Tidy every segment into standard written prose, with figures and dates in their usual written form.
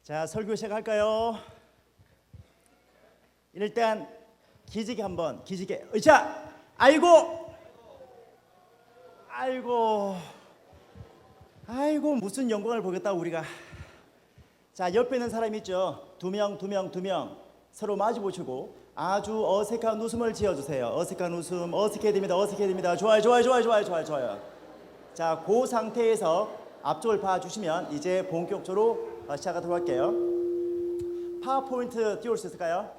자, 설교 시작할까요? 일단 기지개 한번 기지개. 의자. 아이고. 아이고 무슨 영광을 보겠다 우리가. 자, 옆에 있는 사람 있죠? 두 명 서로 마주 보시고 아주 어색한 웃음을 지어주세요. 어색한 웃음. 어색해야 됩니다. 좋아요. 자, 그 상태에서 앞쪽을 봐주시면 이제 본격적으로 시작하도록 할게요. 파워포인트 띄울 수 있을까요?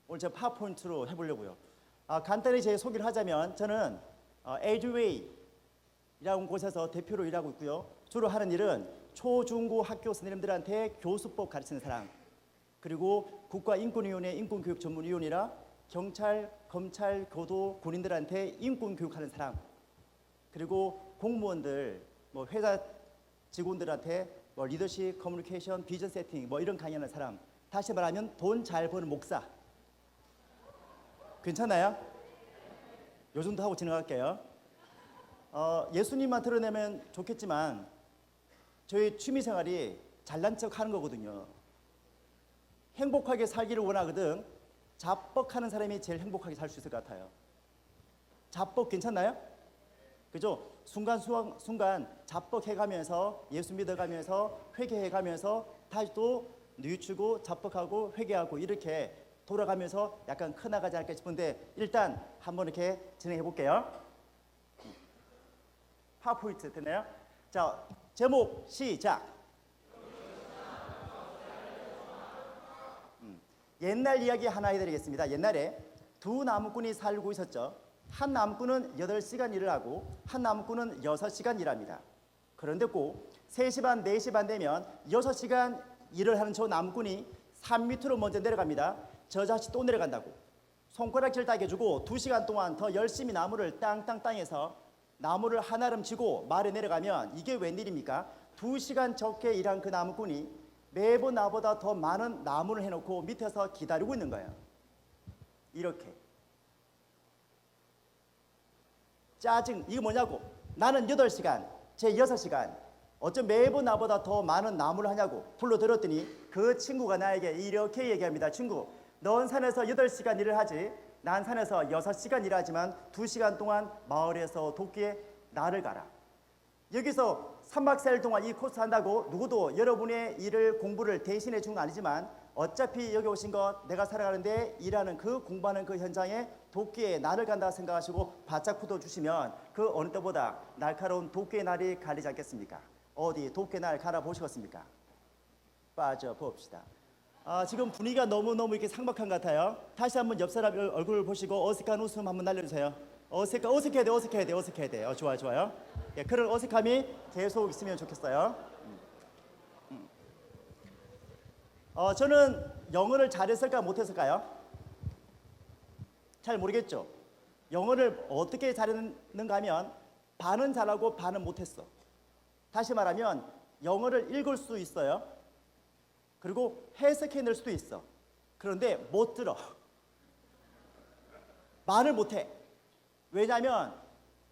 오늘 제가 파워포인트로 해보려고요. 간단히 제 소개를 하자면 저는 에듀웨이라는 곳에서 대표로 일하고 있고요. 주로 하는 일은 초중고 학교 선생님들한테 교수법 가르치는 사람, 그리고 국가인권위원회 인권교육 전문위원이라 경찰, 검찰, 교도, 군인들한테 인권교육하는 사람, 그리고 공무원들, 회사 직원들한테 리더십, 커뮤니케이션, 비전 세팅 이런 강의하는 사람. 다시 말하면 돈 잘 버는 목사. 괜찮아요? 요 정도 하고 진행할게요. 예수님만 드러내면 좋겠지만 저희 취미생활이 잘난 척 하는 거거든요. 행복하게 살기를 원하거든 자뻑하는 사람이 제일 행복하게 살 수 있을 것 같아요. 자뻑 괜찮나요? 그죠? 순간 자뻑해가면서 예수 믿어가면서 회개해가면서 다시 또 뉘우치고 자뻑하고 회개하고 이렇게 돌아가면서 약간 커나가지 않을까 싶은데 일단 한번 이렇게 진행해 볼게요. 파워포인트 됐나요? 자, 제목 시작. 옛날 이야기 하나 해드리겠습니다. 옛날에 두 나무꾼이 살고 있었죠. 한 나무꾼은 8시간 일을 하고 한 나무꾼은 6시간 일합니다. 그런데 꼭 3시 반, 4시 반 되면 6시간 일을 하는 저 나무꾼이 산 밑으로 먼저 내려갑니다. 저 자식 또 내려간다고 손가락질 따개주고 2시간 동안 더 열심히 나무를 땅땅땅해서 나무를 한아름 치고 말에 내려가면 이게 웬일입니까? 2시간 적게 일한 그 나무꾼이 매번 나보다 더 많은 나무를 해놓고 밑에서 기다리고 있는 거예요. 이렇게 짜증. 이거 뭐냐고. 나는 8시간 쟤 6시간 어쩜 매번 나보다 더 많은 나무를 하냐고 불러들었더니 그 친구가 나에게 이렇게 얘기합니다. 친구, 넌 산에서 8시간 일을 하지 난 산에서 6시간 일하지만 2시간 동안 마을에서 도끼에 나를 가라. 여기서 3박 4일 동안 이 코스 한다고 누구도 여러분의 일을 공부를 대신해 준 건 아니지만 어차피 여기 오신 것 내가 살아가는데 일하는 그 공부하는 그 현장에 도끼에 날을 간다 생각하시고 바짝 붙어주시면 그 어느 때보다 날카로운 도끼의 날이 갈리지 않겠습니까? 어디 도끼의 날 갈아보시겠습니까? 빠져봅시다. 지금 분위기가 너무너무 이렇게 상박한 것 같아요. 다시 한번 옆 사람 얼굴을 보시고 어색한 웃음 한번 날려주세요. 어색해야 돼. 좋아요. 예, 그런 어색함이 계속 있으면 좋겠어요. 저는 영어를 잘했을까 못했을까요? 잘 모르겠죠. 영어를 어떻게 잘했는가 하면 반은 잘하고 반은 못했어. 다시 말하면 영어를 읽을 수 있어요. 그리고 해석해낼 수도 있어. 그런데 못 들어. 말을 못해. 왜냐하면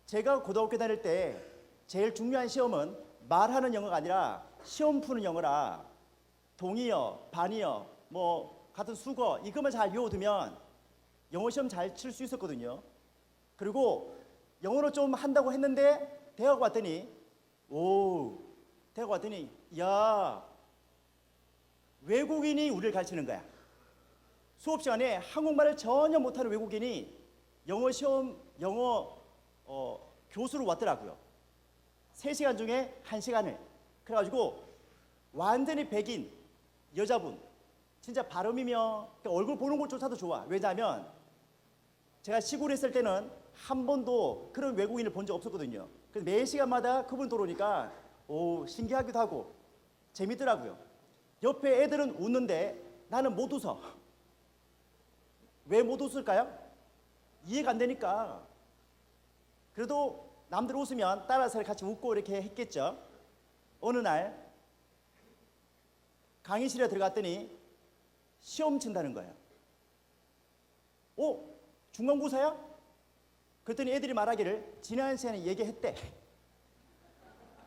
제가 고등학교 다닐 때 제일 중요한 시험은 말하는 영어가 아니라 시험 푸는 영어라 동의어, 반의어, 같은 수거 이것만 잘 외워두면 영어 시험 잘 칠 수 있었거든요. 그리고 영어를 좀 한다고 했는데 대학 왔더니 야 외국인이 우리를 가르치는 거야. 수업 시간에 한국말을 전혀 못하는 외국인이 영어 시험 교수로 왔더라고요. 3시간 중에 1시간을. 그래가지고 완전히 백인 여자분 진짜 발음이며 얼굴 보는 것조차도 좋아. 왜냐하면 제가 시골에 있을 때는 한 번도 그런 외국인을 본 적 없었거든요. 그래서 매 시간마다 그분 들어오니까 신기하기도 하고 재밌더라고요. 옆에 애들은 웃는데 나는 못 웃어. 왜 못 웃을까요? 이해가 안 되니까. 그래도 남들 웃으면 따라서 같이 웃고 이렇게 했겠죠. 어느 날 강의실에 들어갔더니 시험 친다는 거예요. 중간고사야? 그랬더니 애들이 말하기를 지난 시간에 얘기했대.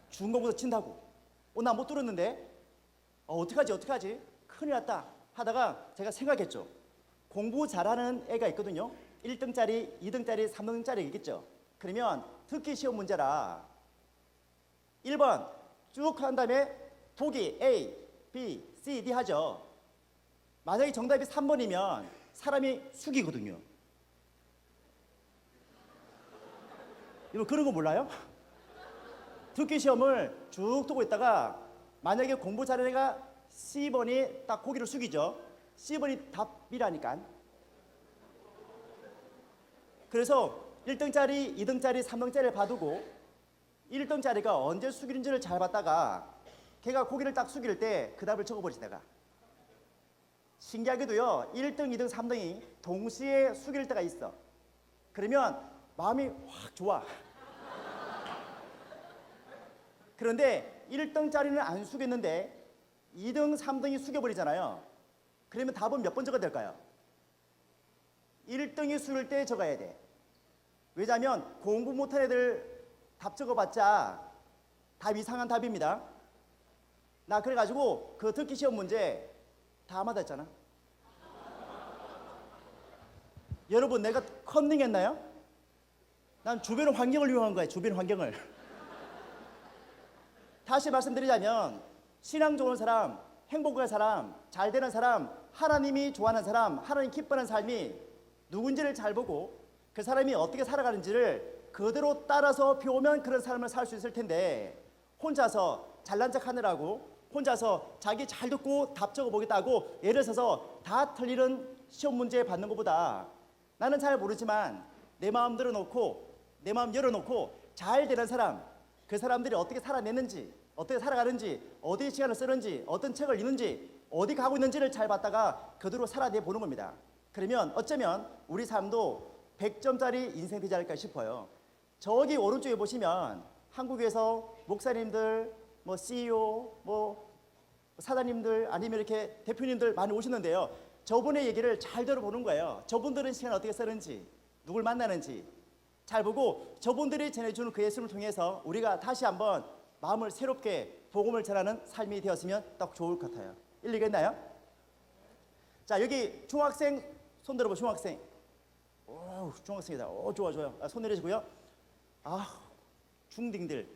중간고사 친다고. 나 못 들었는데. 어떡하지 어떡하지 큰일 났다 하다가 제가 생각했죠. 공부 잘하는 애가 있거든요. 1등짜리 2등짜리 3등짜리 있겠죠. 그러면 듣기 시험 문제라 1번 쭉 한 다음에 보기 A, B, C, D 하죠. 만약에 정답이 3번이면 사람이 숙이거든요. 여러분 그런 거 몰라요? 듣기 시험을 쭉 두고 있다가 만약에 공부 잘하는 애가 C번이 딱 고개를 숙이죠. C번이 답이라니까. 그래서 1등짜리, 2등짜리, 3등짜리를 봐두고 1등짜리가 언제 숙이는지를 잘 봤다가 걔가 고개를 딱 숙일 때 그 답을 적어버리지 내가. 신기하게도요 1등, 2등, 3등이 동시에 숙일 때가 있어. 그러면 마음이 확 좋아. 그런데 1등짜리는 안 숙였는데 2등, 3등이 숙여버리잖아요. 그러면 답은 몇 번 적어야 될까요? 1등이 숙일 때 적어야 돼. 왜냐하면 공부 못한 애들 답 적어봤자 답 이상한 답입니다. 나 그래가지고 그 듣기 시험 문제 다 맞았잖아. 여러분 내가 컨닝했나요? 난 주변 환경을 이용한 거예요. 주변 환경을. 다시 말씀드리자면 신앙 좋은 사람, 행복한 사람, 잘 되는 사람, 하나님이 좋아하는 사람, 하나님 기뻐하는 삶이 누군지를 잘 보고 그 사람이 어떻게 살아가는지를 그대로 따라서 배우면 그런 삶을 살 수 있을 텐데 혼자서 잘난 척 하느라고 혼자서 자기 잘 듣고 답 적어보겠다고 예를 들어서 다 틀리는 시험 문제 받는 것보다 나는 잘 모르지만 내 마음 들어놓고 내 마음 열어놓고 잘 되는 사람 그 사람들이 어떻게 살아내는지 어떻게 살아가는지 어디에 시간을 쓰는지 어떤 책을 읽는지 어디 가고 있는지를 잘 봤다가 그대로 살아내 보는 겁니다. 그러면 어쩌면 우리 삶도 100점짜리 인생 되지 않을까 싶어요. 저기 오른쪽에 보시면 한국에서 목사님들 뭐 CEO 뭐 사장님들 아니면 이렇게 대표님들 많이 오시는데요. 저분의 얘기를 잘 들어보는 거예요. 저분들은 시간 어떻게 쓰는지 누굴 만나는지 잘 보고 저분들이 전해주는 그 예수를 통해서 우리가 다시 한번 마음을 새롭게 복음을 전하는 삶이 되었으면 딱 좋을 것 같아요. 일리가 있나요? 자 여기 중학생 손 들어보. 중학생. 오 중학생이다. 오 좋아 좋아요. 손 내리시고요. 아 중딩들.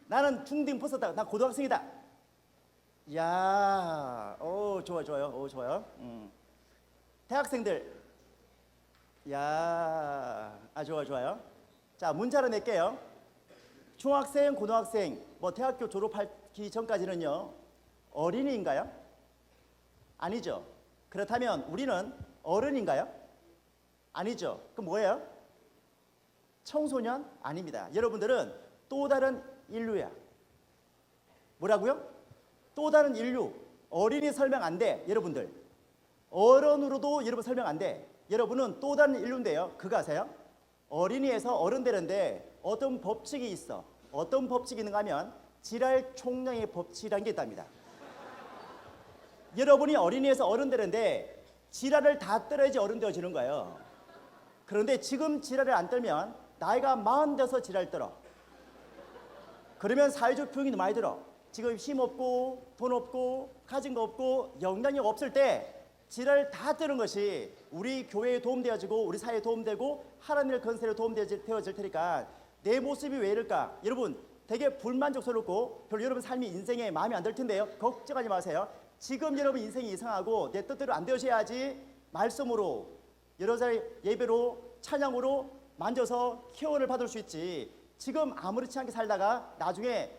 나는 중딩 벗었다. 나 고등학생이다. 야, 오 좋아 좋아요. 오 좋아요. 대학생들. 야, 좋아 좋아요. 자 문자로 낼게요. 중학생, 고등학생, 뭐 대학교 졸업하기 전까지는요 어린이인가요? 아니죠. 그렇다면 우리는 어른인가요? 아니죠. 그럼 뭐예요? 청소년? 아닙니다. 여러분들은 또 다른 인류야. 뭐라고요? 또 다른 인류. 어린이 설명 안 돼. 여러분들. 어른으로도 여러분 설명 안 돼. 여러분은 또 다른 인류인데요. 그거 아세요? 어린이에서 어른 되는데 어떤 법칙이 있어. 어떤 법칙이 있는가 하면 지랄 총량의 법칙이라는 게 있답니다. 여러분이 어린이에서 어른 되는데 지랄을 다 떨어야지 어른 되어지는 거예요. 그런데 지금 지랄을 안 떨면 나이가 40 돼서 지랄 떨어. 그러면 사회적 비용이 많이 들어. 지금 힘 없고 돈 없고 가진 거 없고 영향력 없을 때 지랄을 다 뜨는 것이 우리 교회에 도움되어지고 우리 사회에 도움되고 하나님의 건설에 도움되어질 테니까 내 모습이 왜 이럴까? 여러분 되게 불만족스럽고 별로 여러분 삶이 인생에 마음에 안 들 텐데요. 걱정하지 마세요. 지금 여러분 인생이 이상하고 내 뜻대로 안 되셔야지 말씀으로 여러 살 예배로 찬양으로 만져서 케어를 받을 수 있지. 지금 아무렇지 않게 살다가 나중에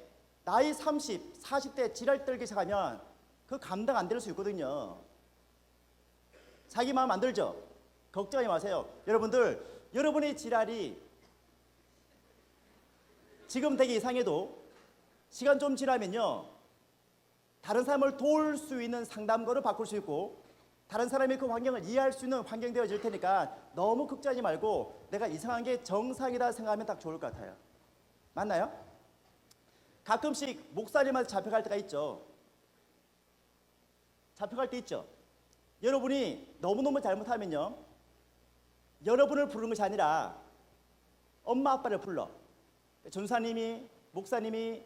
나이 30, 40대 지랄 떨기 시작하면 그 감당 안 될 수 있거든요. 자기 마음 안 들죠? 걱정하지 마세요. 여러분들 여러분의 지랄이 지금 되게 이상해도 시간 좀 지나면요 다른 사람을 도울 수 있는 상담거를 바꿀 수 있고 다른 사람의 그 환경을 이해할 수 있는 환경이 되어질 테니까 너무 걱정하지 말고 내가 이상한 게 정상이다 생각하면 딱 좋을 것 같아요. 맞나요? 가끔씩 목사님한테 잡혀갈 때가 있죠. 잡혀갈 때 있죠. 여러분이 너무너무 잘못하면요 여러분을 부르는 것이 아니라 엄마 아빠를 불러. 전사님이 목사님이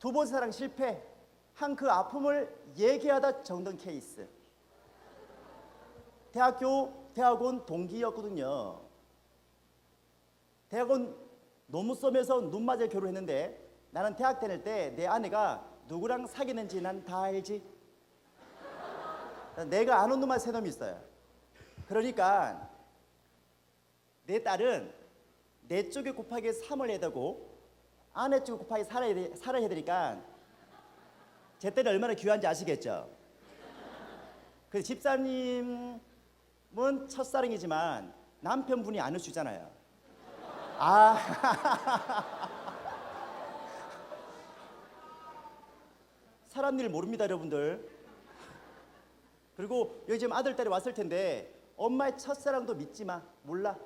두 번째 사랑 실패 한 그 아픔을 얘기하다 정든 케이스. 대학원 동기였거든요. 대학원 논문섬에서 눈 맞아 결혼했는데 나는 대학 다닐 때 내 아내가 누구랑 사귀는지 난 다 알지. 내가 아는 놈만 세 놈이 있어요. 그러니까 내 딸은 내 쪽에 곱하기 3을 해야 되고 아내 쪽에 곱하기 4를 해야 되니까 제 딸이 얼마나 귀한지 아시겠죠? 그 집사님은 첫사랑이지만 남편분이 안 해주잖아요. 아 사람 일 모릅니다, 여러분들. 그리고 여기 지금 아들, 딸이 왔을 텐데 엄마의 첫사랑도 믿지 마. 몰라.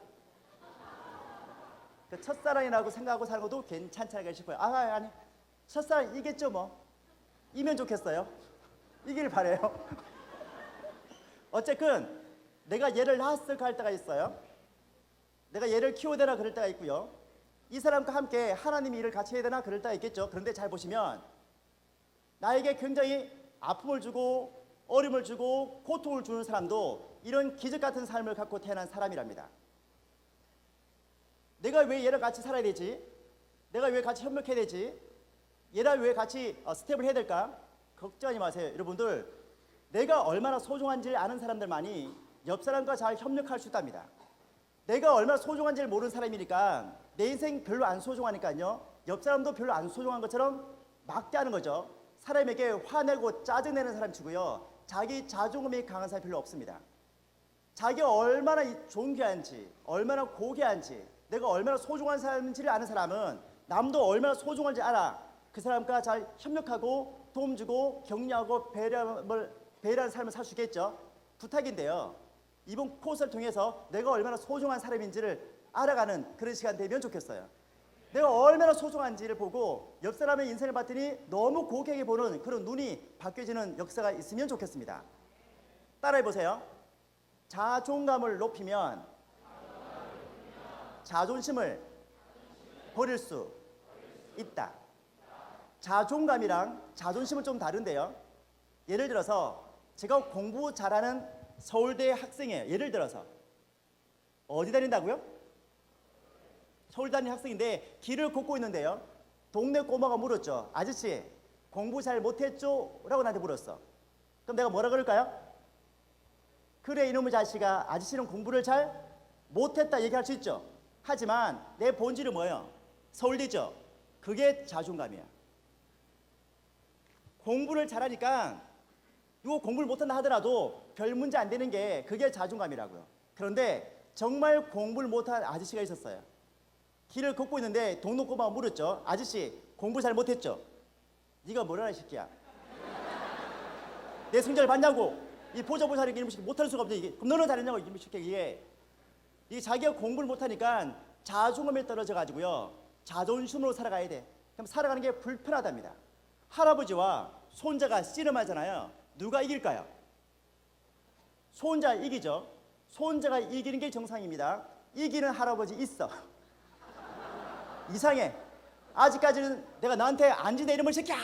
그 첫사랑이라고 생각하고 사는 것도 괜찮지 않을까 싶어요. 아니 첫사랑 이겠죠 뭐. 이면 좋겠어요. 이길 바래요. 어쨌든 내가 얘를 낳았을까 할 때가 있어요. 내가 얘를 키워야 되나 그럴 때가 있고요. 이 사람과 함께 하나님의 일을 같이 해야 되나 그럴 때가 있겠죠. 그런데 잘 보시면 나에게 굉장히 아픔을 주고 어려움을 주고 고통을 주는 사람도 이런 기적 같은 삶을 갖고 태어난 사람이랍니다. 내가 왜 얘랑 같이 살아야 되지? 내가 왜 같이 협력해야 되지? 얘랑 왜 같이 스텝을 해야 될까? 걱정하지 마세요. 여러분들, 내가 얼마나 소중한지를 아는 사람들만이 옆 사람과 잘 협력할 수 있답니다. 내가 얼마나 소중한지를 모르는 사람이니까 내 인생 별로 안 소중하니까요. 옆 사람도 별로 안 소중한 것처럼 막대하는 거죠. 사람에게 화내고 짜증내는 사람 치고요. 자기 자존감이 강한 사람이 별로 없습니다. 자기가 얼마나 존귀한지, 얼마나 고귀한지, 내가 얼마나 소중한 사람인지를 아는 사람은 남도 얼마나 소중한지 알아. 그 사람과 잘 협력하고 도움 주고 격려하고 배려하는 삶을 살 수 있겠죠. 부탁인데요. 이번 코र्스를 통해서 내가 얼마나 소중한 사람인지를 알아가는 그런 시간 되면 좋겠어요. 내가 얼마나 소중한지를 보고 옆 사람의 인생을 봤더니 너무 고귀하게 보는 그런 눈이 바뀌어지는 역사가 있으면 좋겠습니다. 따라해 보세요. 자존감을 높이면 자존심을 버릴 수 있다. 자존감이랑 자존심은 좀 다른데요. 예를 들어서 제가 공부 잘하는 서울대 학생이에요. 예를 들어서 어디 다닌다고요? 서울 다니는 학생인데 길을 걷고 있는데요. 동네 꼬마가 물었죠. 아저씨 공부 잘 못했죠? 라고 나한테 물었어. 그럼 내가 뭐라 그럴까요? 그래 이놈의 자식아, 아저씨는 공부를 잘 못했다 얘기할 수 있죠. 하지만 내 본질은 뭐예요? 서울대죠. 그게 자존감이야. 공부를 잘하니까 누구 공부를 못한다 하더라도 별 문제 안 되는 게 그게 자존감이라고요. 그런데 정말 공부를 못한 아저씨가 있었어요. 길을 걷고 있는데 동네 꼬마가 물었죠. 아저씨 공부 잘 못했죠? 네가 뭐라나 이 새끼야. 내 성적을 봤냐고. 이 보자보자 이런 식 못할 수가 없지. 그럼 너는 잘했냐고. 이런 식 이게 자기가 공부를 못하니까 자존감이 떨어져 가지고요. 자존심으로 살아가야 돼. 그럼 살아가는 게 불편하답니다. 할아버지와 손자가 씨름하잖아요. 누가 이길까요? 손자 이기죠. 손자가 이기는 게 정상입니다. 이기는 할아버지 있어. 이상해. 아직까지는 내가 나한테 안지내 이름을 새끼야.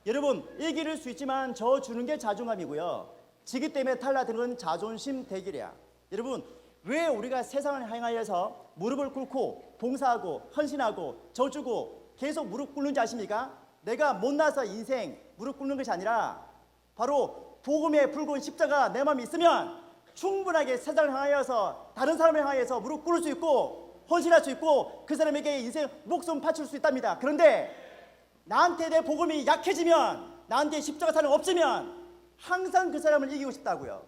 여러분 이길 수 있지만 저 주는 게 자존감이고요. 지기 때문에 탈락되는 건 자존심 대결이야. 여러분 왜 우리가 세상을 향하여서 무릎을 꿇고 봉사하고 헌신하고 져주고 계속 무릎 꿇는지 아십니까? 내가 못나서 인생 무릎 꿇는 것이 아니라 바로 복음의 붉은 십자가 내 마음에 있으면 충분하게 세상을 향하여서 다른 사람을 향하여서 무릎 꿇을 수 있고 헌신할 수 있고 그 사람에게 인생 목숨 바칠 수 있답니다. 그런데 나한테 내 복음이 약해지면 나한테 십자가 사랑 없으면 항상 그 사람을 이기고 싶다고요.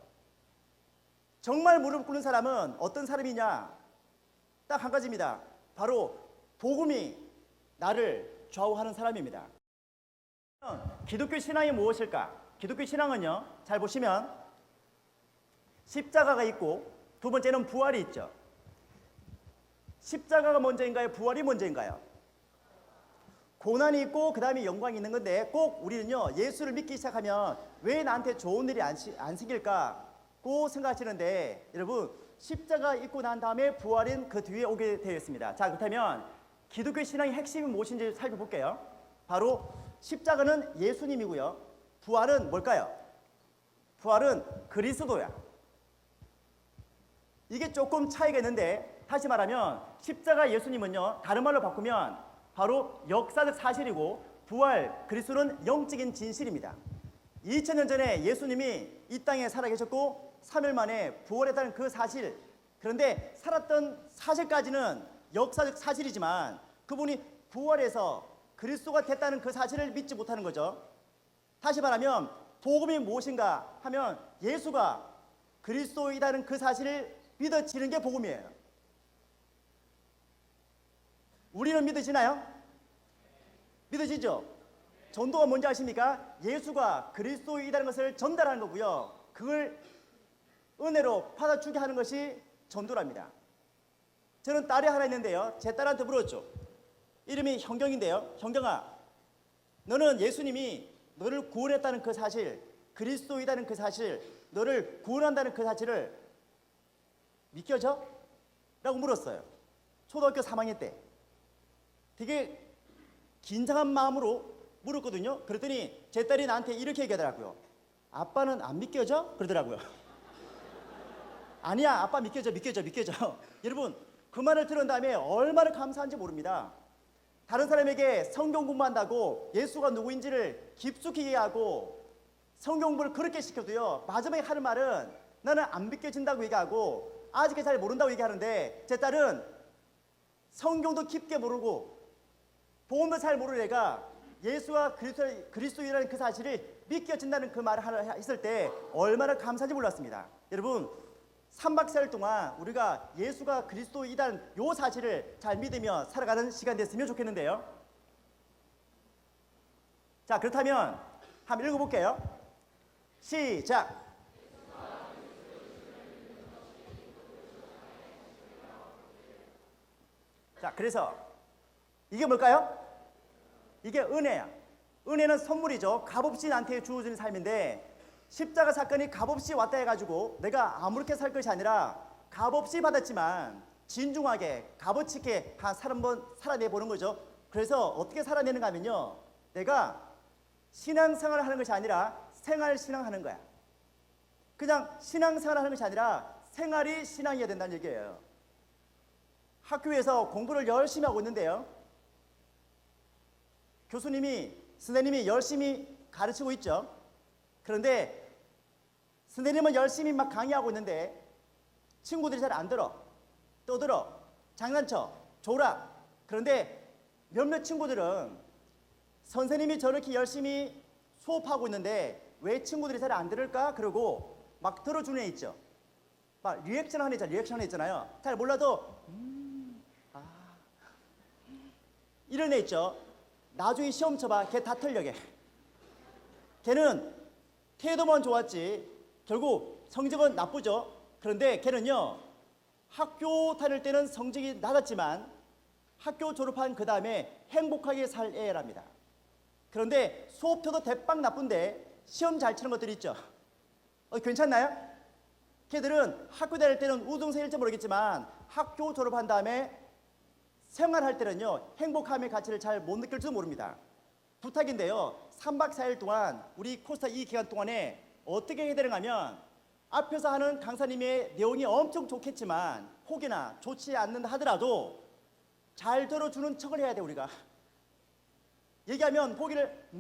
정말 무릎 꿇는 사람은 어떤 사람이냐? 딱 한 가지입니다. 바로 복음이 나를 좌우하는 사람입니다. 기독교 신앙이 무엇일까? 기독교 신앙은요, 잘 보시면 십자가가 있고 두 번째는 부활이 있죠. 십자가가 먼저인가요? 부활이 먼저인가요? 고난이 있고 그 다음에 영광이 있는 건데 꼭 우리는요 예수를 믿기 시작하면 왜 나한테 좋은 일이 안 생길까 고 생각하시는데 여러분 십자가 있고 난 다음에 부활은 그 뒤에 오게 되어 있습니다. 자 그렇다면 기독교 신앙의 핵심이 무엇인지 살펴볼게요. 바로 십자가는 예수님이고요. 부활은 뭘까요? 부활은 그리스도야. 이게 조금 차이가 있는데, 다시 말하면 십자가 예수님은요, 다른 말로 바꾸면 바로 역사적 사실이고, 부활 그리스도는 영적인 진실입니다. 2000년 전에 예수님이 이 땅에 살아계셨고 3일 만에 부활했다는 그 사실, 그런데 살았던 사실까지는 역사적 사실이지만 그분이 부활해서 그리스도가 됐다는 그 사실을 믿지 못하는 거죠. 다시 말하면 복음이 무엇인가 하면 예수가 그리스도이다는 그 사실을 믿어지는 게 복음이에요. 우리는 믿어지나요? 믿어지죠? 전도가 뭔지 아십니까? 예수가 그리스도이다는 것을 전달하는 거고요. 그걸 은혜로 받아주게 하는 것이 전도랍니다. 저는 딸이 하나 있는데요. 제 딸한테 물었죠. 이름이 현경인데요. 현경아, 너는 예수님이 너를 구원했다는 그 사실, 그리스도이다는 그 사실, 너를 구원한다는 그 사실을 믿겨져? 라고 물었어요. 초등학교 3학년 때. 되게 긴장한 마음으로 물었거든요. 그랬더니 제 딸이 나한테 이렇게 얘기하더라고요. 아빠는 안 믿겨져? 그러더라고요. 아니야, 아빠 믿겨져. 여러분, 그 말을 들은 다음에 얼마나 감사한지 모릅니다. 다른 사람에게 성경 공부한다고 예수가 누구인지를 깊숙이 이해하고 성경 공부를 그렇게 시켜도요, 마지막에 하는 말은 나는 안 믿겨진다고 얘기하고 아직 잘 모른다고 얘기하는데, 제 딸은 성경도 깊게 모르고 복음도 잘 모르는 애가 예수와 그리스도이라는 그 사실을 믿겨진다는 그 말을 했을 때 얼마나 감사한지 몰랐습니다. 여러분, 3박 4일 동안 우리가 예수가 그리스도이다는 요 사실을 잘 믿으며 살아가는 시간 됐으면 좋겠는데요. 자, 그렇다면 한번 읽어볼게요. 시작. 자, 그래서 이게 뭘까요? 이게 은혜야. 은혜는 선물이죠. 값없이 나한테 주어지는 삶인데, 십자가 사건이 값없이 왔다 해가지고 내가 아무렇게 살 것이 아니라 값없이 받았지만 진중하게 값어치 있게 한번 살아내보는 거죠. 그래서 어떻게 살아내는가 하면요, 내가 신앙생활을 하는 것이 아니라 생활신앙하는 거야. 그냥 신앙생활을 하는 것이 아니라 생활이 신앙이어야 된다는 얘기예요. 학교에서 공부를 열심히 하고 있는데요, 선생님이 열심히 가르치고 있죠. 그런데 선생님은 열심히 막 강의하고 있는데 친구들이 잘 안 들어. 떠들어. 장난쳐. 졸아. 그런데 몇몇 친구들은 선생님이 저렇게 열심히 수업하고 있는데 왜 친구들이 잘 안 들을까? 그러고 막 들어주는 애 있죠. 막 리액션 하는 애 있잖아요. 잘 몰라도 이런 애 있죠. 나중에 시험 쳐봐. 걔 다 틀려. 걔는 태도만 좋았지 결국 성적은 나쁘죠. 그런데 걔는요, 학교 다닐 때는 성적이 낮았지만 학교 졸업한 그 다음에 행복하게 살 애랍니다. 그런데 수업표도 대빵 나쁜데 시험 잘 치는 것들이 있죠. 괜찮나요? 걔들은 학교 다닐 때는 우등생일지 모르겠지만 학교 졸업한 다음에 생활할 때는요, 행복함의 가치를 잘 못 느낄지도 모릅니다. 부탁인데요, 3박 4일 동안 우리 코스타 이 기간 동안에 어떻게 해야 되는가 하면, 앞에서 하는 강사님의 내용이 엄청 좋겠지만 혹여나 좋지 않는다 하더라도 잘 들어주는 척을 해야 돼. 우리가 얘기하면 보기를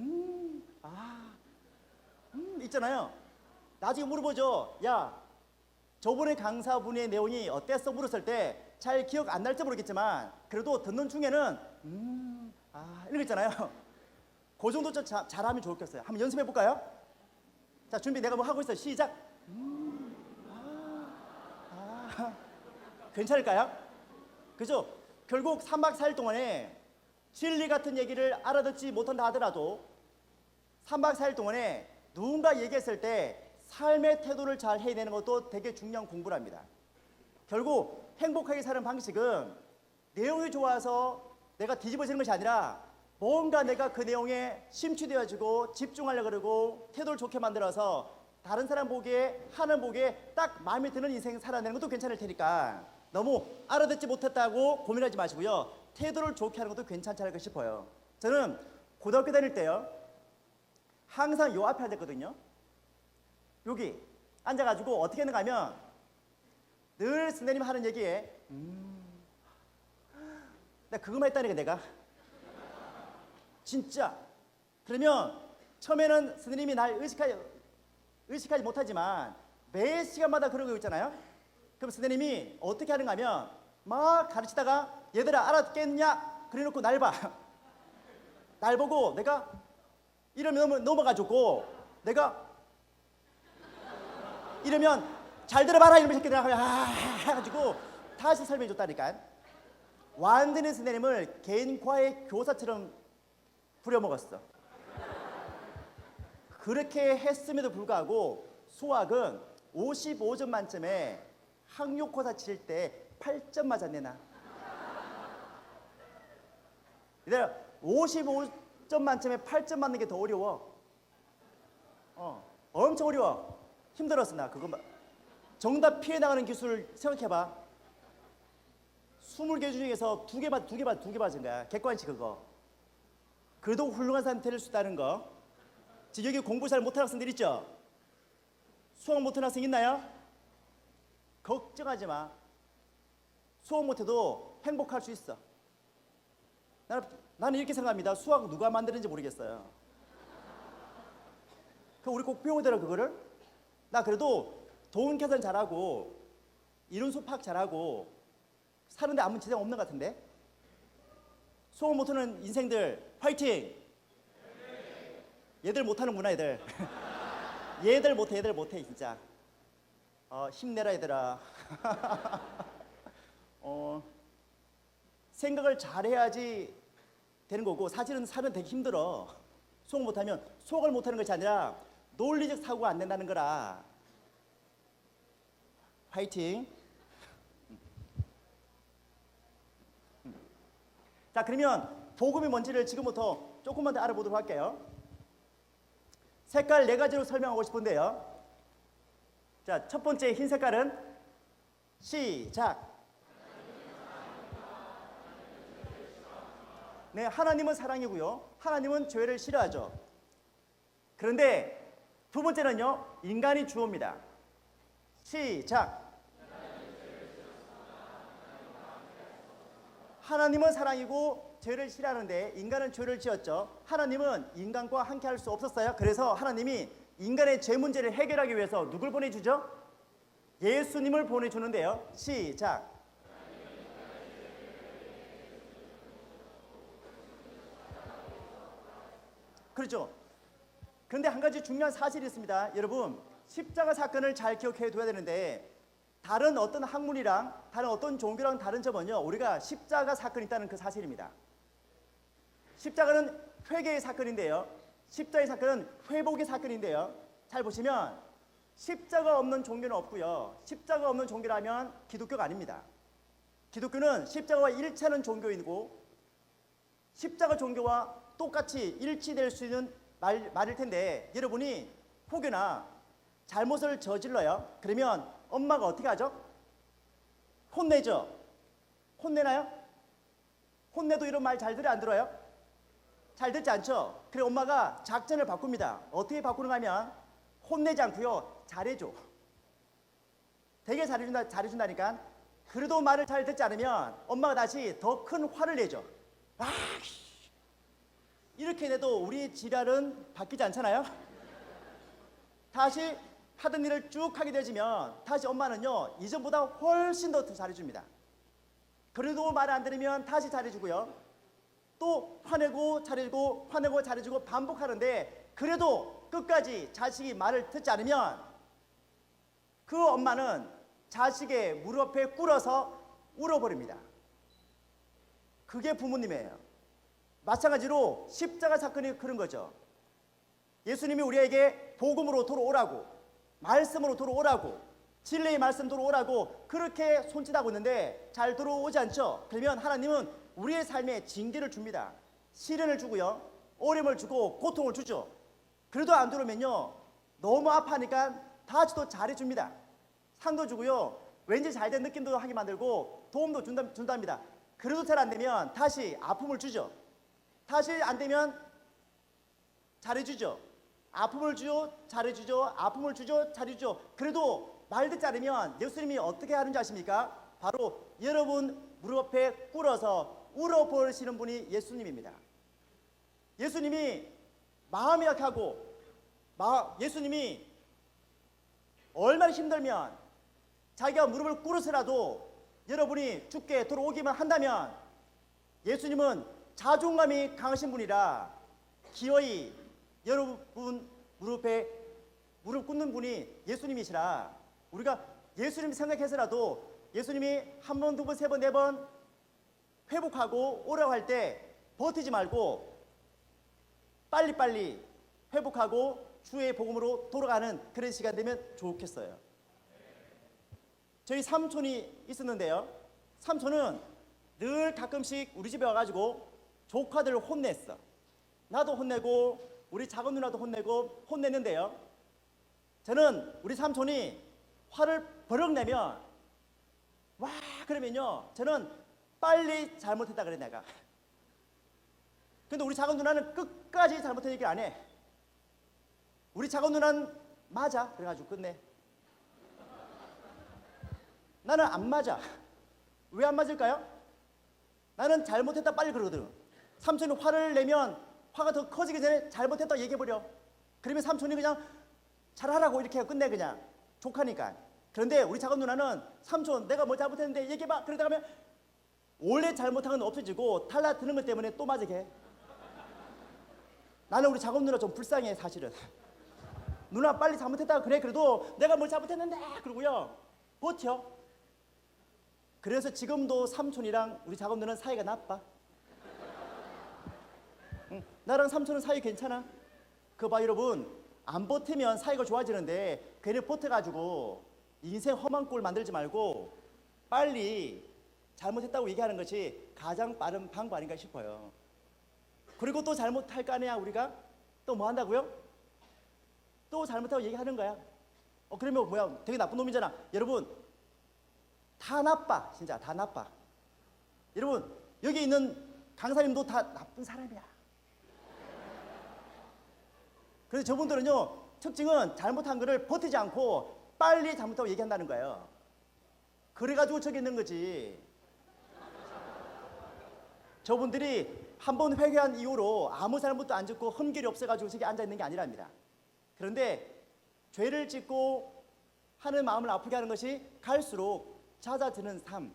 있잖아요. 나중에 물어보죠. 야, 저번에 강사분의 내용이 어땠어? 물었을 때 잘 기억 안 날지 모르겠지만 그래도 듣는 중에는 이런 거 있잖아요. 그 정도 잘하면 좋겠어요. 한번 연습해 볼까요? 자, 준비. 내가 뭐 하고 있어요. 시작. 괜찮을까요? 그죠? 결국 3박 4일 동안에 진리 같은 얘기를 알아듣지 못한다 하더라도 3박 4일 동안에 누군가 얘기했을 때 삶의 태도를 잘 해내는 것도 되게 중요한 공부랍니다. 결국 행복하게 사는 방식은 내용이 좋아서 내가 뒤집어지는 것이 아니라 뭔가 내가 그 내용에 심취되어지고 집중하려고 그러고 태도를 좋게 만들어서 다른 사람 보기에, 하는 보기에 딱 마음에 드는 인생 살아내는 것도 괜찮을 테니까 너무 알아듣지 못했다고 고민하지 마시고요. 태도를 좋게 하는 것도 괜찮지 않을까 싶어요. 저는 고등학교 다닐 때요, 항상 요 앞에 앉았거든요. 여기 앉아가지고 어떻게 했는가 하면 늘 선생님 하는 얘기에 나 그거만 했다니까 내가 진짜. 그러면 처음에는 선생님이 날 의식하지 못하지만 매 시간마다 그런 거 있잖아요. 그럼 선생님이 어떻게 하는가 하면 막 가르치다가 얘들아 알았겠냐 그래놓고 날 봐. 날 보고 내가 이러면 넘어가지고 내가 이러면 잘 들어봐라 이놈의 새끼들아 해가지고 다시 설명해 줬다니까. 완전히 선생님을 개인 과외 교사처럼 부려먹었어. 그렇게 했음에도 불구하고 수학은 55점 만점에 학력고사 칠 때 8점 맞았네 나. 얘들아 55점 만점에 8점 맞는 게 더 어려워. 엄청 어려워. 힘들었어 나 그거. 정답 피해 나가는 기술을 생각해봐. 20개 중에서 두 개 맞은 거야. 객관식 그거. 그래도 훌륭한 상태를 수 있다는 거. 지금 여기 공부 잘 못하는 학생들 있죠? 수학 못하는 학생 있나요? 걱정하지 마. 수학 못해도 행복할 수 있어. 나는 이렇게 생각합니다. 수학 누가 만드는지 모르겠어요. 우리 꼭 배워야 되라 그거를. 나 그래도 돈 계산 잘하고 이론 수학 잘하고 사는데 아무 지장 없는 것 같은데. 수학 못하는 인생들 화이팅. 얘들 못하는구나 얘들. 얘들 못해 진짜. 힘내라 얘들아. 생각을 잘해야지 되는 거고 사실은 사는 되게 힘들어. 수학 못하면 수학을 못하는 것이 아니라 논리적 사고가 안 된다는 거라. 화이팅. 자 그러면 복음이 뭔지를 지금부터 조금만 더 알아보도록 할게요. 색깔 4가지로 설명하고 싶은데요. 자, 첫 번째 흰 색깔은 시작. 네, 하나님은 사랑이고요. 하나님은 죄를 싫어하죠. 그런데 두 번째는요, 인간이 주어입니다. 시작. 하나님은 사랑이고 죄를 싫어하는데 인간은 죄를 지었죠. 하나님은 인간과 함께 할 수 없었어요. 그래서 하나님이 인간의 죄 문제를 해결하기 위해서 누굴 보내주죠? 예수님을 보내주는데요. 시작. 그렇죠. 그런데 한 가지 중요한 사실이 있습니다. 여러분, 십자가 사건을 잘 기억해 둬야 되는데 다른 어떤 학문이랑 다른 어떤 종교랑 다른 점은요, 우리가 십자가 사건이 있다는 그 사실입니다. 십자가는 회개의 사건인데요, 십자가의 사건은 회복의 사건인데요, 잘 보시면 십자가 없는 종교는 없고요, 십자가 없는 종교라면 기독교가 아닙니다. 기독교는 십자가와 일치하는 종교이고 십자가 종교와 똑같이 일치될 수 있는 말일 텐데, 여러분이 혹여나 잘못을 저질러요. 그러면 엄마가 어떻게 하죠? 혼내죠. 혼내나요? 혼내도 이런 말 잘 들어 안 들어요? 잘 듣지 않죠? 그래 엄마가 작전을 바꿉니다. 어떻게 바꾸는가 하면 혼내지 않고요, 잘해줘. 되게 잘해준다니까. 그래도 말을 잘 듣지 않으면 엄마가 다시 더 큰 화를 내죠. 이렇게 돼도 우리 지랄은 바뀌지 않잖아요. 다시 하던 일을 쭉 하게 되지면 다시 엄마는요, 이전보다 훨씬 더 잘해줍니다. 그래도 말 안 들으면 다시 잘해주고요, 또 화내고 잘해주고 화내고 잘해주고 반복하는데, 그래도 끝까지 자식이 말을 듣지 않으면 그 엄마는 자식의 무릎에 꿇어서 울어버립니다. 그게 부모님이에요. 마찬가지로 십자가 사건이 그런 거죠. 예수님이 우리에게 복음으로 돌아오라고, 말씀으로 돌아오라고, 진리의 말씀 돌아오라고 그렇게 손짓하고 있는데 잘 돌아오지 않죠? 그러면 하나님은 우리의 삶에 징계를 줍니다. 시련을 주고요, 어려움을 주고 고통을 주죠. 그래도 안 들어오면요, 너무 아파하니까 다시 또 잘해줍니다. 상도 주고요, 왠지 잘된 느낌도 하게 만들고 도움도 준답니다. 그래도 잘 안 되면 다시 아픔을 주죠. 다시 안 되면 잘해주죠. 아픔을 주죠, 잘해주죠. 아픔을 주죠, 잘해주죠. 그래도 말 듣지 않으면 예수님이 어떻게 하는지 아십니까? 바로 여러분 무릎 앞에 꿇어서 울어버리시는 분이 예수님입니다. 예수님이 마음이 약하고 예수님이 얼마나 힘들면 자기가 무릎을 꿇어서라도 여러분이 죽게 들어오기만 한다면 예수님은 자존감이 강하신 분이라 기어이 여러분 무릎에 무릎 꿇는 분이 예수님이시라 우리가 예수님 생각해서라도 예수님이 한 번, 두 번, 세 번, 네 번 회복하고 오라고 할 때 버티지 말고 빨리빨리 회복하고 주의 복음으로 돌아가는 그런 시간 되면 좋겠어요. 저희 삼촌이 있었는데요. 삼촌은 늘 가끔씩 우리 집에 와가지고 조카들을 혼냈어. 나도 혼내고 우리 작은 누나도 혼내고 혼냈는데요. 저는 우리 삼촌이 화를 버럭 내면 와 그러면요 저는 빨리 잘못했다 그래 내가. 근데 우리 작은 누나는 끝까지 잘못한 얘기를 안 해. 우리 작은 누나는 맞아 그래가지고 끝내. 나는 안 맞아. 왜 안 맞을까요? 나는 잘못했다 빨리 그러거든. 삼촌이 화를 내면 화가 더 커지기 전에 잘못했다 얘기해버려. 그러면 삼촌이 그냥 잘하라고 이렇게 끝내 그냥 조카니까. 그런데 우리 작은 누나는 삼촌 내가 뭐 잘못했는데 얘기해봐 그러다 가면 원래 잘못한 건 없어지고 달라드는 것 때문에 또 맞게 해. 나는 우리 작은 누나 좀 불쌍해 사실은. 누나 빨리 잘못했다 그래 그래도 내가 뭘 잘못했는데 그러고요 버텨. 그래서 지금도 삼촌이랑 우리 작은 누나는 사이가 나빠. 응, 나랑 삼촌은 사이 괜찮아. 그거 봐 여러분 안 버티면 사이가 좋아지는데 괜히 버텨가지고 인생 험한 꼴 만들지 말고 빨리 잘못했다고 얘기하는 것이 가장 빠른 방법 아닌가 싶어요. 그리고 또 잘못할 거 아니야 우리가? 또 뭐 한다고요? 또 잘못하고 얘기하는 거야. 그러면 뭐야 되게 나쁜 놈이잖아. 여러분 다 나빠. 진짜 다 나빠. 여러분 여기 있는 강사님도 다 나쁜 사람이야. 그래서 저분들은요 특징은 잘못한 거를 버티지 않고 빨리 잘못하고 얘기한다는 거예요. 그래가지고 저기 있는 거지. 저분들이 한 번 회개한 이후로 아무 잘못도 안 짓고 흠결이 없어가지고 저기 앉아있는 게 아니랍니다. 그런데 죄를 짓고 하는 마음을 아프게 하는 것이 갈수록 잦아드는 삶,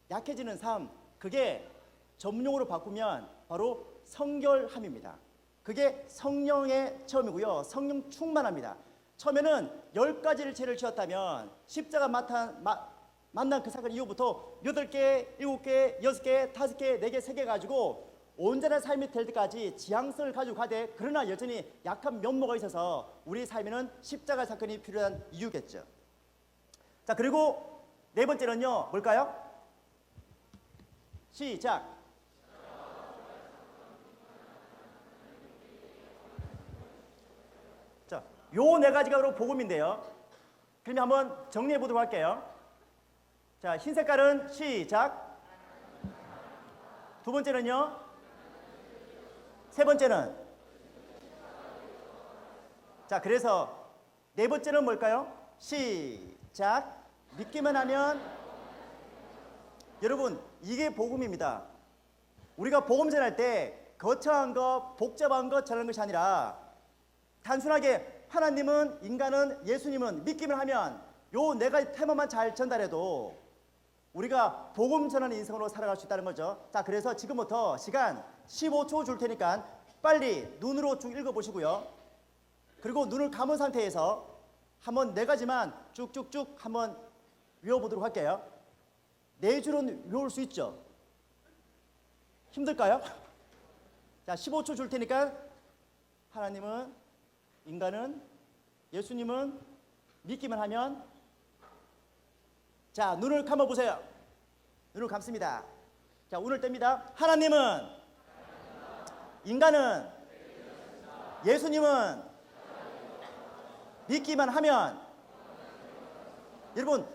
약해지는 삶, 그게 전문용어로 바꾸면 바로 성결함입니다. 그게 성령의 체험이고요. 성령 충만합니다. 처음에는 10가지를 죄를 지었다면 십자가 만난 그 사건 이후부터 8개, 7개, 6개, 5개, 4개, 3개 가지고 온전한 삶이 될 때까지 지향성을 가지고 가되 그러나 여전히 약한 면모가 있어서 우리 삶에는 십자가 사건이 필요한 이유겠죠. 자 그리고 네 번째는요 뭘까요? 시작. 자, 요 네 가지가 바로 복음인데요. 그러면 한번 정리해 보도록 할게요. 자, 흰 색깔은 시작. 두 번째는요. 세 번째는. 자, 그래서 네 번째는 뭘까요? 시작. 믿기만 하면. 여러분, 이게 복음입니다. 우리가 복음 전할 때 거창한 거, 복잡한 거 전하는 것이 아니라 단순하게 하나님은, 인간은, 예수님은 믿기만 하면 요 네 가지 테마만 잘 전달해도 우리가 복음 전하는 인생으로 살아갈 수 있다는 거죠. 자, 그래서 지금부터 시간 15초 줄 테니까 빨리 눈으로 쭉 읽어보시고요. 그리고 눈을 감은 상태에서 한번 네 가지만 쭉쭉쭉 한번 외워보도록 할게요. 네 줄은 외울 수 있죠? 힘들까요? 자, 15초 줄 테니까 하나님은, 인간은, 예수님은 믿기만 하면. 자, 눈을 감아보세요. 눈을 감습니다. 자, 눈을 뗍니다. 하나님은, 인간은, 예수님은 믿기만 하면. 여러분,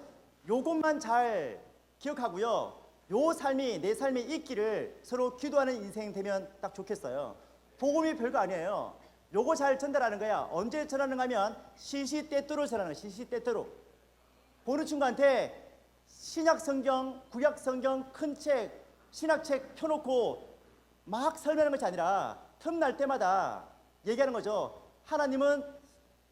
요것만 잘 기억하고요. 요 삶이 내 삶에 있기를 서로 기도하는 인생 되면 딱 좋겠어요. 복음이 별거 아니에요. 요거 잘 전달하는 거야. 언제 전하는가 하면 시시때때로 전하는 거야. 시시때때로. 보는 친구한테 신약 성경, 구약 성경 큰 책, 신학책 펴놓고 막 설명하는 것이 아니라 틈날 때마다 얘기하는 거죠. 하나님은,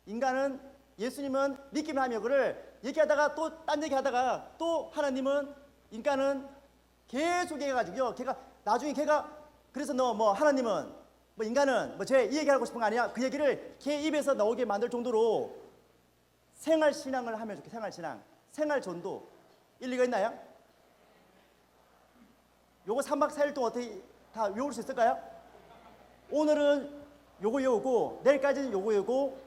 인간은, 예수님은, 믿기만 하며 그를 얘기하다가 또 딴 얘기하다가 또 하나님은, 인간은 계속 얘기해가지고요. 걔가 나중에 걔가 그래서 너 뭐 하나님은 뭐 인간은 뭐 쟤 이 얘기하고 싶은 거 아니야? 그 얘기를 걔 입에서 나오게 만들 정도로 생활신앙을 하면 좋겠어요. 생활신앙, 생활전도. 일리가 있나요? 요거 3박 4일 동안 어떻게 다 외울 수 있을까요? 오늘은 요거 외우고 내일까지는 요거 외우고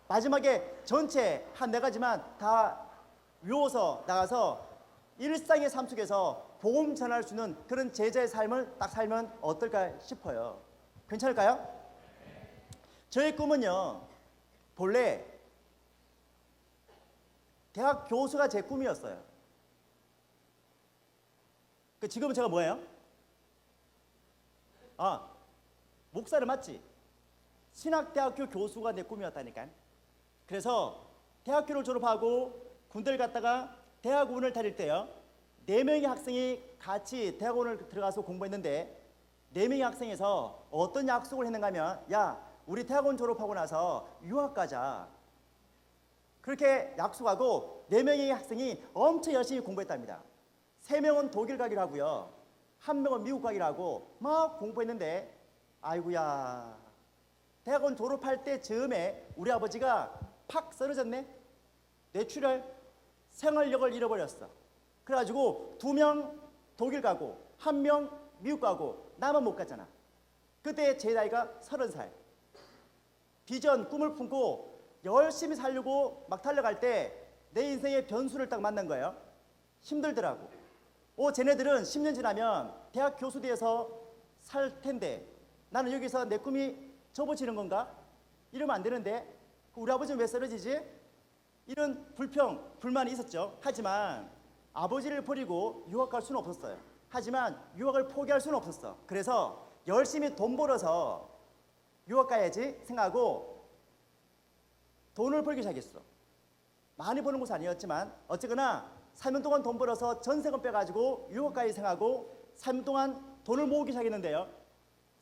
마지막에 전체 한 4가지만 다 외워서 나가서 일상의 삶 속에서 복음 전할 수 있는 그런 제자의 삶을 딱 살면 어떨까 싶어요. 괜찮을까요? 저의 꿈은요, 본래 대학 교수가 제 꿈이었어요. 지금은 제가 뭐예요? 목사를 맞지? 신학대학교 교수가 내 꿈이었다니까. 그래서 대학교를 졸업하고 군대를 갔다가 대학원을 다닐 때요, 4명의 학생이 같이 대학원을 들어가서 공부했는데 4명의 학생에서 어떤 약속을 했는가 하면, 야, 우리 대학원 졸업하고 나서 유학 가자. 그렇게 약속하고 4명의 학생이 엄청 열심히 공부했답니다. 3명은 독일 가기로 하고요, 1명은 미국 가기로 하고 막 공부했는데, 아이고야, 대학원 졸업할 때 즈음에 우리 아버지가 팍 쓰러졌네. 뇌출혈, 생활력을 잃어버렸어. 그래가지고 2명 독일 가고 1명 미국 가고 나만 못 갔잖아. 그때 제 나이가 30살. 비전, 꿈을 품고 열심히 살려고 막 달려갈 때 내 인생의 변수를 딱 만난 거예요. 힘들더라고. 쟤네들은 10년 지나면 대학 교수대에서 살 텐데 나는 여기서 내 꿈이 접어지는 건가? 이러면 안 되는데 우리 아버지는 왜 쓰러지지? 이런 불평, 불만이 있었죠. 하지만 아버지를 버리고 유학 갈 수는 없었어요. 하지만 유학을 포기할 수는 없었어. 그래서 열심히 돈 벌어서 유학 가야지 생각하고 돈을 벌기 시작했어. 많이 버는 것은 아니었지만 어쨌거나 3년 동안 돈 벌어서 전세금 빼가지고 유학 가야지 생각하고 3년 동안 돈을 모으기 시작했는데요,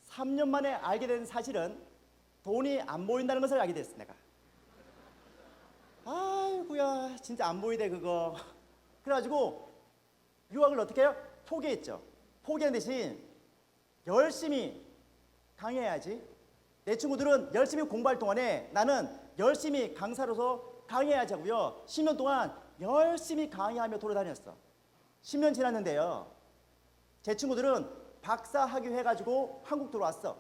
3년 만에 알게 된 사실은 돈이 안 모인다는 것을 알게 됐어. 내가 아이고야, 진짜 안 보이대 그거. 그래가지고 유학을 어떻게 해요? 포기했죠. 포기한 대신 열심히 강의해야지. 내 친구들은 열심히 공부할 동안에 나는 열심히 강사로서 강의해야지 하고요, 10년 동안 열심히 강의하며 돌아다녔어. 10년 지났는데요, 제 친구들은 박사 학위 해가지고 한국 들어왔어.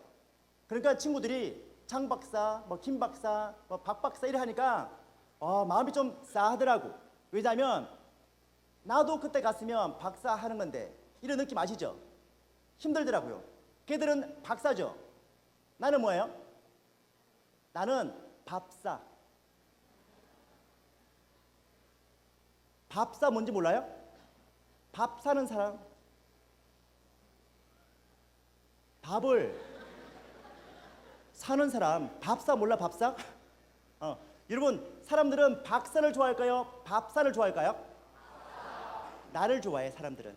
그러니까 친구들이 장 박사, 뭐 김 박사, 뭐 박 박사 이래 하니까 마음이 좀 싸하더라고. 왜냐하면 나도 그때 갔으면 박사 하는 건데, 이런 느낌 아시죠? 힘들더라고요. 걔들은 박사죠. 나는 뭐예요? 나는 밥사. 밥사 뭔지 몰라요? 밥 사는 사람. 밥을 사는 사람. 밥사 몰라? 밥사? 여러분, 사람들은 박사를 좋아할까요? 밥사를 좋아할까요? 나를 좋아해. 사람들은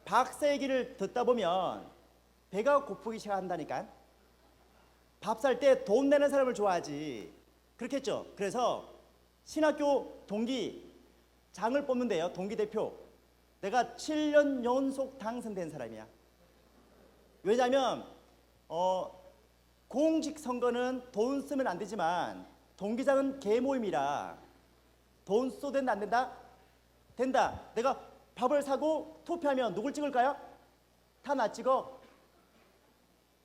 박사 얘기를 듣다 보면 배가 고프기 시작한다니까. 밥 살 때 돈 내는 사람을 좋아하지. 그렇겠죠. 그래서 신학교 동기 장을 뽑는데요, 동기 대표, 내가 7년 연속 당선된 사람이야. 왜냐하면 공직 선거는 돈 쓰면 안 되지만 동기장은 개모임이라 돈 써도 된다 안 된다? 된다. 내가 밥을 사고 투표하면 누굴 찍을까요? 다 나 찍어.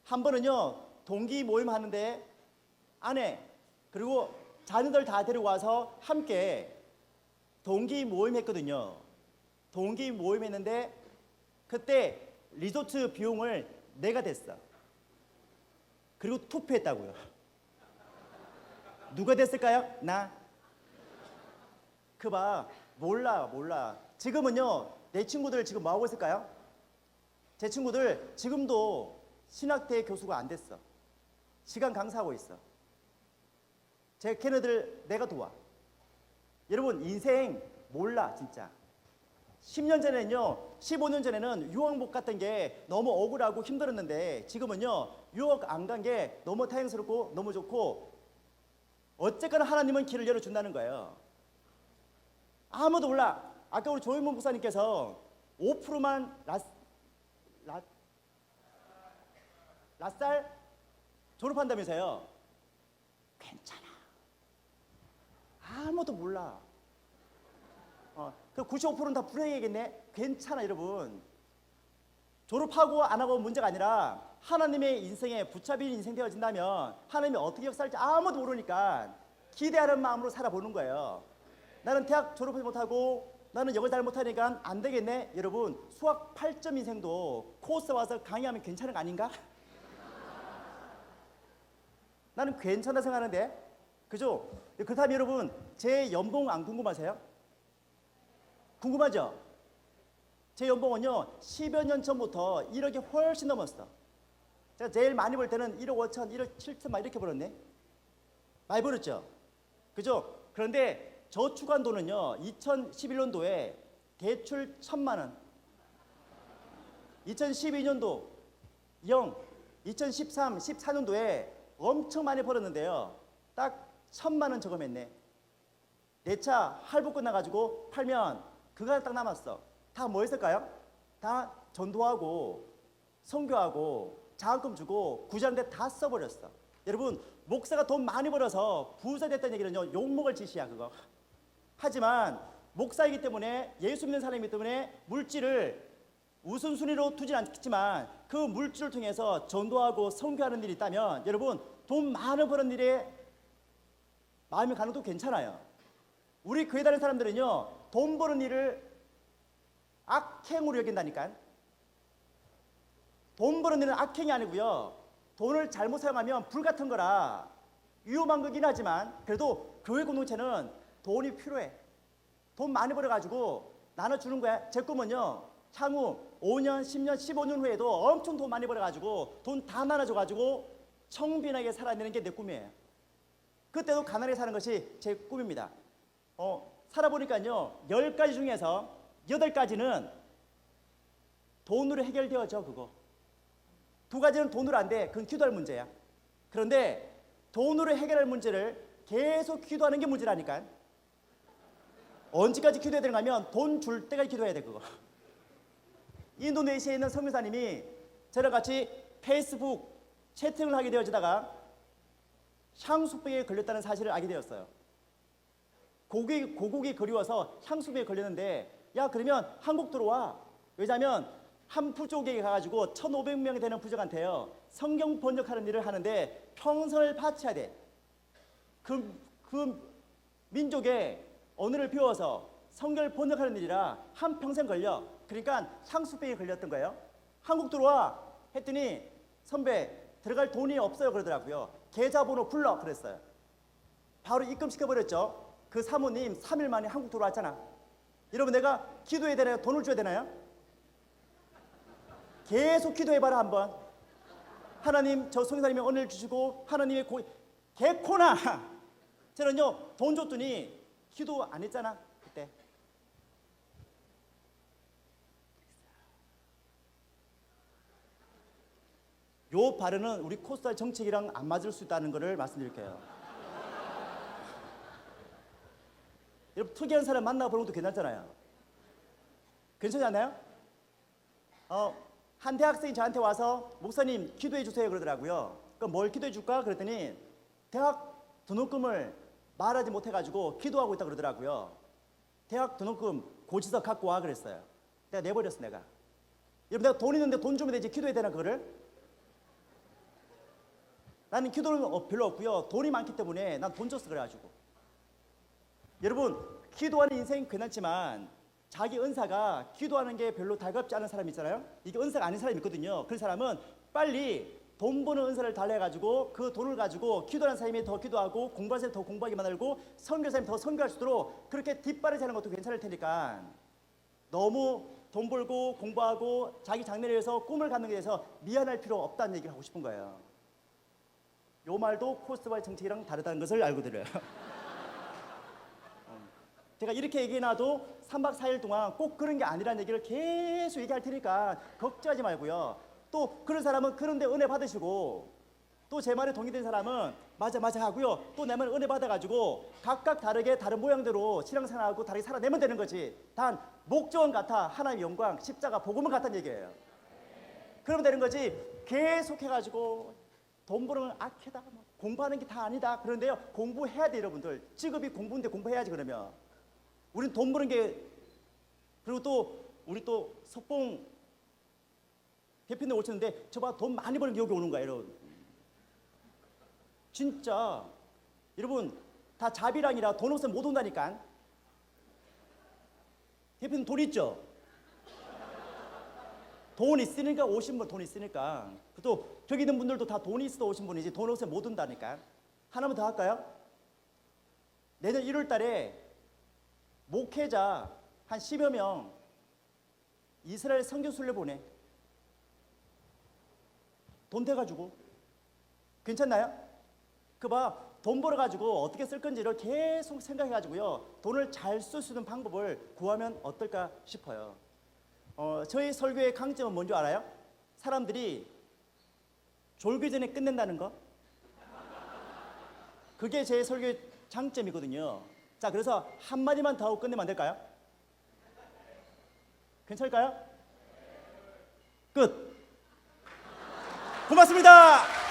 한 번은요, 동기 모임 하는데 아내 그리고 자녀들 다 데리고 와서 함께 동기 모임 했거든요. 동기 모임 했는데 그때 리조트 비용을 내가 댔어. 그리고 투표했다고요. 누가 됐을까요? 나. 그 봐, 몰라. 지금은요, 내 친구들 지금 뭐 하고 있을까요? 제 친구들 지금도 신학대 교수가 안 됐어. 시간 강사하고 있어. 제 걔네들 내가 도와. 여러분 인생 몰라 진짜. 10년 전에는요, 15년 전에는 유학복 갔던 게 너무 억울하고 힘들었는데 지금은요, 유학 안 간 게 너무 다행스럽고 너무 좋고 어쨌거나 하나님은 길을 열어준다는 거예요. 아무도 몰라. 아까 우리 조현문 목사님께서 5%만 라쌀 졸업한다면서요. 괜찮아. 아무도 몰라. 그 95%는 다 불행이겠네. 괜찮아 여러분. 졸업하고 안 하고 문제가 아니라 하나님의 인생에 붙잡힌 인생 되어진다면 하나님이 어떻게 역사할지 아무도 모르니까 기대하는 마음으로 살아보는 거예요. 나는 대학 졸업하지 못하고 나는 영어 잘 못하니까 안 되겠네. 여러분 수학 8점 인생도 코스 와서 강의하면 괜찮은 거 아닌가? 나는 괜찮다 생각하는데 그죠? 그렇다면 여러분 제 연봉 안 궁금하세요? 궁금하죠? 제 연봉은요 10여 년 전부터 1억이 훨씬 넘었어. 제가 제일 많이 벌 때는 1억 5천, 1억 7천 막 이렇게 벌었네. 많이 벌었죠? 그죠? 그런데 저축한 돈은요 2011년도에 대출 1,000만 원, 2012년도 0, 2013, 14년도에 엄청 많이 벌었는데요 딱 1,000만 원 저금했네. 내 차 할부 끝나가지고 팔면 그거 딱 남았어. 다 뭐 했을까요? 다 전도하고 선교하고 장학금 주고 구제하는데 다 써버렸어. 여러분 목사가 돈 많이 벌어서 부자 됐다는 얘기는요 욕먹을 짓이야 그거. 하지만 목사이기 때문에 예수 믿는 사람이기 때문에 물질을 우선순위로 두진 않겠지만 그 물질을 통해서 전도하고 선교하는 일이 있다면 여러분 돈 많이 버는 일에 마음이 가는 것도 괜찮아요. 우리 교회 다니는 사람들은요 돈 버는 일을 악행으로 여긴다니까. 돈 버는 일은 악행이 아니고요 돈을 잘못 사용하면 불같은 거라 위험한 거긴 하지만 그래도 교회 공동체는 돈이 필요해. 돈 많이 벌어가지고 나눠주는 거야. 제 꿈은요 향후 5년, 10년, 15년 후에도 엄청 돈 많이 벌어가지고 돈 다 나눠줘가지고 청빈하게 살아내는 게 내 꿈이에요. 그때도 가난하게 사는 것이 제 꿈입니다. 살아보니까요 10가지 중에서 8가지는 돈으로 해결되어져. 그거 2가지는 돈으로 안 돼. 그건 기도할 문제야. 그런데 돈으로 해결할 문제를 계속 기도하는 게 문제라니까. 언제까지 기도해야 되는가 하면 돈 줄 때까지 기도해야 돼 그거. 인도네시아에 있는 선교사님이 저랑 같이 페이스북 채팅을 하게 되어지다가 향수병에 걸렸다는 사실을 알게 되었어요. 고국이 그리워서 향수병에 걸렸는데 야 그러면 한국 들어와. 왜냐하면 한 부족에게 가가지고 1,500명이 되는 부족한테요 성경 번역하는 일을 하는데 평생을 바쳐야 돼. 그 민족의 언어를 배워서 성경을 번역하는 일이라 한 평생 걸려. 그러니까 향수병에 걸렸던 거예요. 한국 들어와 했더니 선배 들어갈 돈이 없어요 그러더라고요. 계좌번호 불러 그랬어요. 바로 입금시켜버렸죠. 그 사모님 3일 만에 한국 들어왔잖아. 여러분 내가 기도해야 되나요? 돈을 줘야 되나요? 계속 기도해봐라 한번. 하나님 저 성사님의 은혜를 주시고 하나님의 개코나 저는요 돈 줬더니 기도 안 했잖아 그때. 요 발언은 우리 코스타 정책이랑 안 맞을 수 있다는 것을 말씀드릴게요. 여러분 특이한 사람 만나보는 것도 괜찮잖아요. 괜찮지 않나요? 한 대학생이 저한테 와서 목사님 기도해 주세요 그러더라고요. 그럼 뭘 기도해 줄까? 그랬더니 대학 등록금을 말하지 못해가지고 기도하고 있다 그러더라고요. 대학 등록금 고지서 갖고 와 그랬어요. 내가 내버렸어 내가. 여러분 내가 돈 있는데 돈 주면 되지 기도해야 되나 그거를? 나는 기도는 별로 없고요. 돈이 많기 때문에 난 돈 줬어 그래가지고. 여러분 기도하는 인생 괜찮지만 자기 은사가 기도하는 게 별로 달갑지 않은 사람 있잖아요. 이게 은사가 아닌 사람이 있거든요. 그 사람은 빨리 돈 버는 은사를 달래가지고 그 돈을 가지고 기도하는 사람이 더 기도하고 공부하는 사람이 더 공부하게 만들고 선교하는 사람이 더 선교할 수 있도록 그렇게 뒷바라지 하는 것도 괜찮을 테니까 너무 돈 벌고 공부하고 자기 장래를 위해서 꿈을 갖는 것에 대해서 미안할 필요 없다는 얘기를 하고 싶은 거예요. 요 말도 코스트바의 정책이랑 다르다는 것을 알고 들어요. 제가 이렇게 얘기해놔도 3박 4일 동안 꼭 그런 게 아니라는 얘기를 계속 얘기할 테니까 걱정하지 말고요. 또 그런 사람은 그런데 은혜 받으시고, 또 제 말에 동의된 사람은 맞아 하고요. 또 내 말 은혜 받아가지고 각각 다르게 다른 모양대로 신앙생활하고 다르게 살아내면 되는 거지. 단 목적은 같아. 하나님의 영광, 십자가, 복음은 같다는 얘기예요. 그러면 되는 거지. 계속해가지고 돈 버는 건 악해다, 공부하는 게 다 아니다. 그런데요, 공부해야 돼 여러분들. 직업이 공부인데 공부해야지. 그러면 우린 돈 버는 게, 그리고 또 우리 또 석봉 대표님 오셨는데 저봐 돈 많이 버는 게 여기 오는 거예요 여러분. 진짜 여러분 다 자비랑이라 돈 없으면 못 온다니까. 대표님 돈 있죠? 돈 있으니까 오신 분, 돈 있으니까. 또 저기 있는 분들도 다 돈이 있어 오신 분이지 돈 없으면 못 온다니까. 하나만 더 할까요? 내년 1월 달에 목회자 한 10여 명 이스라엘 선교순례 보내. 돈 돼가지고. 괜찮나요? 돈 벌어가지고 어떻게 쓸 건지를 계속 생각해가지고요, 돈을 잘 쓸 수 있는 방법을 구하면 어떨까 싶어요. 저희 설교의 강점은 뭔지 알아요? 사람들이 졸기 전에 끝낸다는 거. 그게 제 설교의 장점이거든요. 자, 그래서 한마디만 더 하고 끝내면 안 될까요? 괜찮을까요? 끝. 고맙습니다.